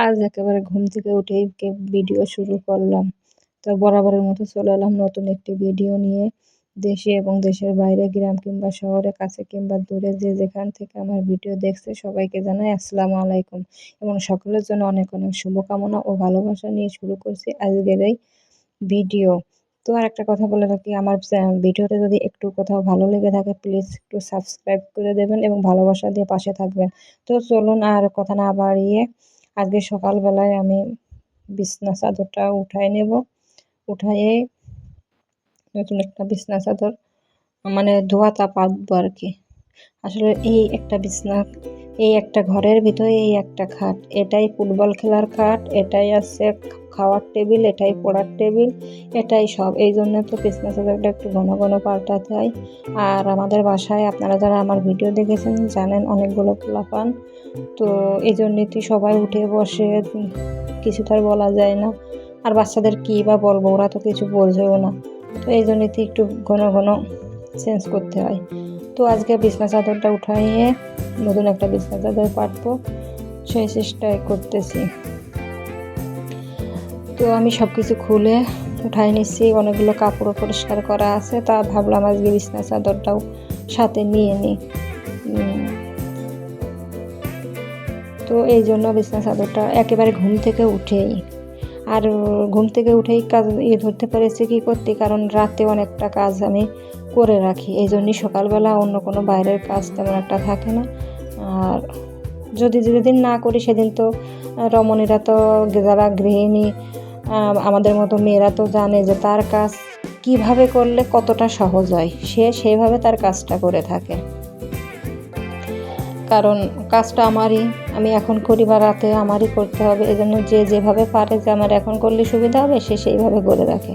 আজ একেবারে ঘুম থেকে উঠেই ভিডিও শুরু করলাম। তো বরাবরের মতো চলে এলাম নতুন একটি ভিডিও নিয়ে। দেশে এবং দেশের বাইরে, গ্রাম কিংবা শহরে, কাছে কিংবা দূরে যে যেখান থেকে আমার ভিডিও দেখছে সবাইকে জানাই আসসালামু আলাইকুম এবং সকলের জন্য অনেক অনেক শুভকামনা ও ভালোবাসা নিয়ে শুরু করছি আজকের এই ভিডিও। তো আরেকটা কথা বলে রাখি, আমার ভিডিওটা যদি একটু কোথাও ভালো লেগে থাকে প্লিজ একটু সাবস্ক্রাইব করে দেবেন এবং ভালোবাসা দিয়ে পাশে থাকবেন। তো চলুন আর কথা না বাড়িয়ে আজকে সকালবেলায় আমি বিছনা চাদরটা উঠায় নেব। উঠায়ে নতুন একটা বিছনা চাদর মানে ধোয়াতা পাতবো আর কি। আসলে এই একটা ঘরের ভিতরে এই একটা খাট, এটাই ফুটবল খেলার খাট, এটাই আছে খাওয়ার টেবিল, এটাই পড়ার টেবিল, এটাই সব। এই জন্য তো বিছনা চাদরটা একটু ঘন ঘন পাল্টাতে হয়। আর আমাদের বাসায় আপনারা যারা আমার ভিডিও দেখেছেন জানেন অনেকগুলো পোলাপান, তো এই জন্যই তো সবাই উঠে বসে, কিছু তো আর বলা যায় না। আর বাচ্চাদের কী বা বলবো, ওরা তো কিছু বোঝেও না। তো এই জন্যই তো একটু ঘন ঘন চেঞ্জ করতে হয়। তো আজকে বিছনা চাদরটা উঠাইয়ে নতুন একটা বিছনা চাদর পাতবো, সেই চেষ্টাই করতেছি। তো আমি সব কিছু খুলে উঠাই নিচ্ছি, অনেকগুলো কাপড়ও পরিষ্কার করা আছে, তা ভাবলাম আজকে বিছনা চাদরটাও সাথে নিয়ে নিই। তো এই জন্য বিছনা চাদরটা একেবারে ঘুম থেকে উঠেই কাজ ধরতে পেরেছি কী করতে, কারণ রাতে অনেকটা কাজ আমি করে রাখি, এই জন্যই সকালবেলা অন্য কোনো বাইরের কাজ তেমন একটা থাকে না। আর যদি যেদিন না করি সেদিন তো রমণীরা তো, যারা গৃহিণী আমাদের মতো মেয়েরা তো জানে যে তার কাজ কিভাবে করলে কতটা সহজ হয়, সে সেইভাবে তার কাজটা করে থাকে। কারণ কাজটা আমি এখন করি বা রাতে আমারই করতে হবে, এই জন্য যে যেভাবে পারে যে আমার এখন করলে সুবিধা হবে সে সেইভাবে করে রাখে।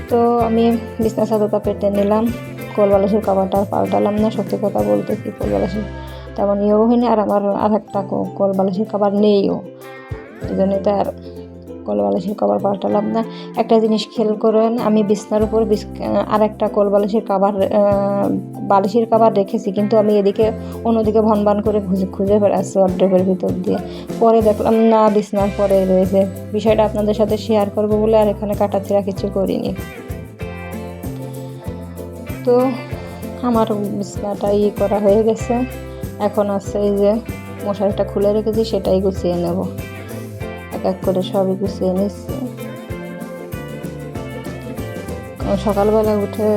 তো আমি বিছনা চাদরটা পেতে নিলাম, কোলবালিশের কভারটা পাল্টালাম না, সত্যি কথা বলতে কি কোলবালিশের তেমন ইয়েও হয়নি, আর আমার আর একটা কোলবালিশের কভার নেইও, এই জন্যই তো আর কোলবালিশের কভার পাল্টালাম না। একটা জিনিস খেয়াল করেন, আমি বিছনার উপর আর একটা বালিশের কভার রেখেছি, কিন্তু আমি এদিকে অন্যদিকে ভনভান করে খুঁজে বেড়াচ্ছি ওয়ারড্রোবের ভিতর দিয়ে। পরে দেখলাম না, বিছনার পরে রয়েছে। বিষয়টা আপনাদের সাথে শেয়ার করবো বলে আর এখানে কাটাছেঁড়া কিছু করিনি। তো আমার বিছনাটা করা হয়ে গেছে, এখন আছে এই যে মশারিটা খুলে রেখেছি, সেটাই গুছিয়ে নেব। এক এক করে সবই গুছিয়ে নিচ্ছি। সকালবেলা উঠে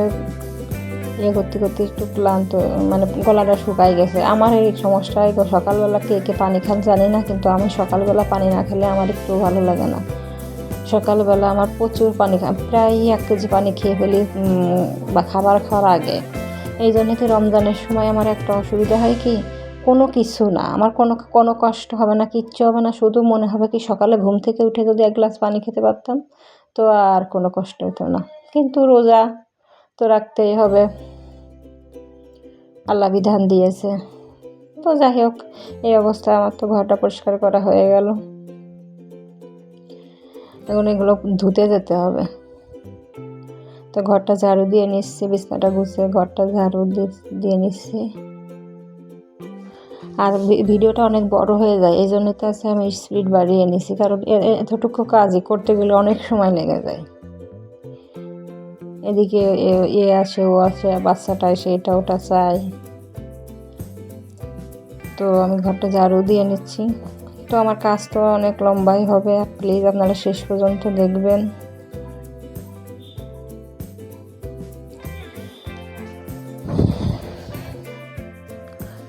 করতে করতে একটু ক্লান্ত, মানে গলাটা শুকাই গেছে। আমার এই সমস্যায় সকালবেলা কে পানি খান জানি না, কিন্তু আমি সকালবেলা পানি না খেলে আমার একটু ভালো লাগে না। সকালবেলা আমার প্রচুর পানি প্রায় 1 কেজি পানি খেয়ে ফেলি বা খাবার খাওয়ার আগে। এই জন্যই তো রমজানের সময় আমার একটা অসুবিধা হয় কি, কোনো কিছু না, আমার কোনো কষ্ট হবে না, কিচ্ছু হবে না, শুধু মনে হবে কি সকালে ঘুম থেকে উঠে যদি 1 গ্লাস পানি খেতে পারতাম তো আর কোনো কষ্ট হতো না। কিন্তু রোজা তো রাখতেই হবে, আল্লাহ বিধান দিয়েছে। তো যাই হোক, এই অবস্থায় আমার তো ঘরটা পরিষ্কার করা হয়ে গেল, এখন এগুলো ধুতে যেতে হবে। তো ঘরটা ঝাড়ু দিয়ে নিচ্ছি, বিছনাটা গুছিয়ে ঘরটা ঝাড়ু দিয়ে নিচ্ছি। আর ভিডিওটা অনেক বড় হয়ে যায়, এই জন্য তো আছে আমি স্পিড বাড়িয়ে নিছি, কারণ এতটুকু কাজই করতে গেলে অনেক সময় লেগে যায়। এদিকে আসে ও আসে, বাচ্চাটা এসে এটা ওটা চাই। তো আমি ঘরটা ঝাড়ু দিয়ে নিচ্ছি। তো আমার কাজ তো অনেক লম্বাই হবে, প্লিজ আপনারা শেষ পর্যন্ত দেখবেন।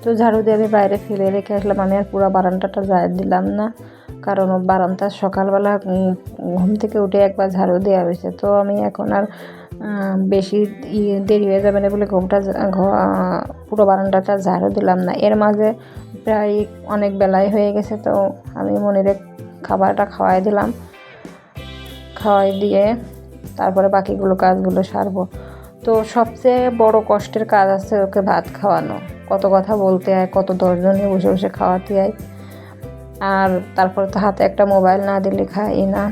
তো ঝাড়ু দিয়ে আমি বাইরে ফেলে রেখে আসলাম, আমি আর পুরো বারান্দাটা ঝাড় দিলাম না, কারণ বারান্দা সকালবেলা ঘুম থেকে উঠে একবার ঝাড়ু দেওয়া হয়েছে। তো আমি এখন আর বেশি দেরি হয়ে যাবে না বলে পুরো বারান্দাটা ঝাড়ু দিলাম না। এর মাঝে প্রায় অনেক বেলায় হয়ে গেছে, তো আমি মনিরে খাবারটা খাওয়াই দিলাম, খাওয়াই দিয়ে তারপরে বাকিগুলো কাজগুলো সারবো। তো সবচেয়ে বড় কষ্টের কাজ আছে ওকে ভাত খাওয়ানো, কত কথা বলতে হয়, কত 10 জনে বসে বসে খাওয়াতে হয়, আর তারপরে তো হাতে একটা মোবাইল না দিলে খাই না।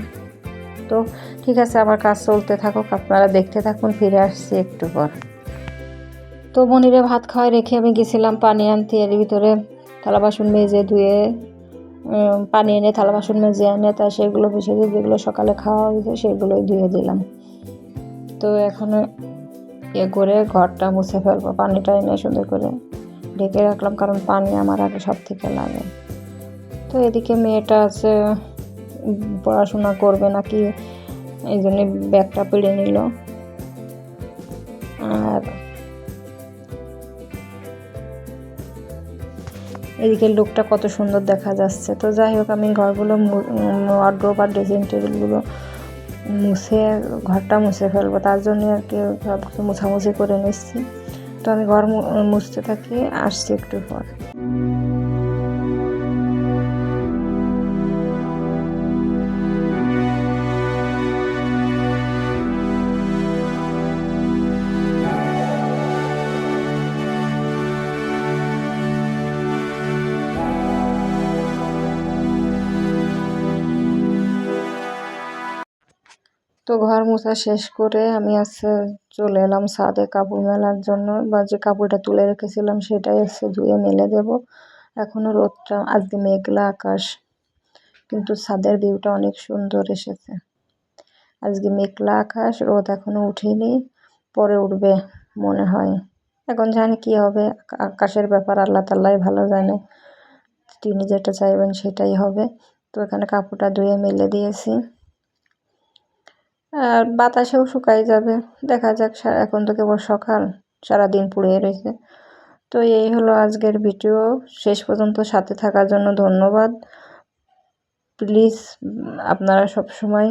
তো ঠিক আছে, আমার কাজ চলতে থাকুক, আপনারা দেখতে থাকুন, ফিরে আসছি একটু পর। তো মনিরে ভাত খাওয়াই রেখে আমি গেছিলাম পানি আনতে, এর ভিতরে থালা বাসন মেজে ধুয়ে পানি এনে থালা বাসন মেজে এনে তা সেগুলো বিশেষে যেগুলো সকালে খাওয়া হয়েছে সেগুলোই ধুয়ে দিলাম। তো এখন করে ঘরটা মুছে ফেলবো, পানিটা এনে সুন্দর করে ঢেকে রাখলাম, কারণ পানি আমার আগে সব থেকে লাগে। তো এদিকে মেয়েটা আছে পড়াশোনা করবে নাকি, এই জন্য ব্যাগটা পেড়ে নিল। আর এদিকে লুকটা কত সুন্দর দেখা যাচ্ছে। তো যাই হোক, আমি ঘরগুলো ওয়ার্ড্রোব আর ড্রেসিং টেবিলগুলো মুছে ঘরটা মুছে ফেলবো, তার জন্য আর কি সব কিছু মুছামুছি করে নিচ্ছি। তো আমি ঘর মুছতে থাকি, আসছি একটু পর। তো ঘর মোছা শেষ করে আমি আজকে চলে এলাম ছাদে কাপড় মেলার জন্য, বা যে কাপড়টা তুলে রেখেছিলাম সেটাই আজকে ধুয়ে মেলে দেব। এখনো রোদটা, আজকে মেঘলা আকাশ, কিন্তু ছাদের ভিউটা অনেক সুন্দর এসেছে। আজকে মেঘলা আকাশ, রোদ এখনো উঠেনি, পরে উঠবে মনে হয়। এখন জানি কি হবে, আকাশের ব্যাপার আল্লাহ তাআলাই ভালো জানে, তিনি যেটা চাইবেন সেটাই হবে। তো এখানে কাপড়টা ধুয়ে মেলে দিয়েছি, আর বাতাসেও শুকাই যাবে, দেখা যাক। এখন তো কেবল সকাল, সারাদিন পুড়ে রয়েছে। তো এই হলো আজকের ভিডিও, শেষ পর্যন্ত সাথে থাকার জন্য ধন্যবাদ। প্লিজ আপনারা সব সময়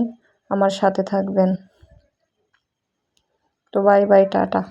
আমার সাথে থাকবেন। তো বাই বাই, টাটা।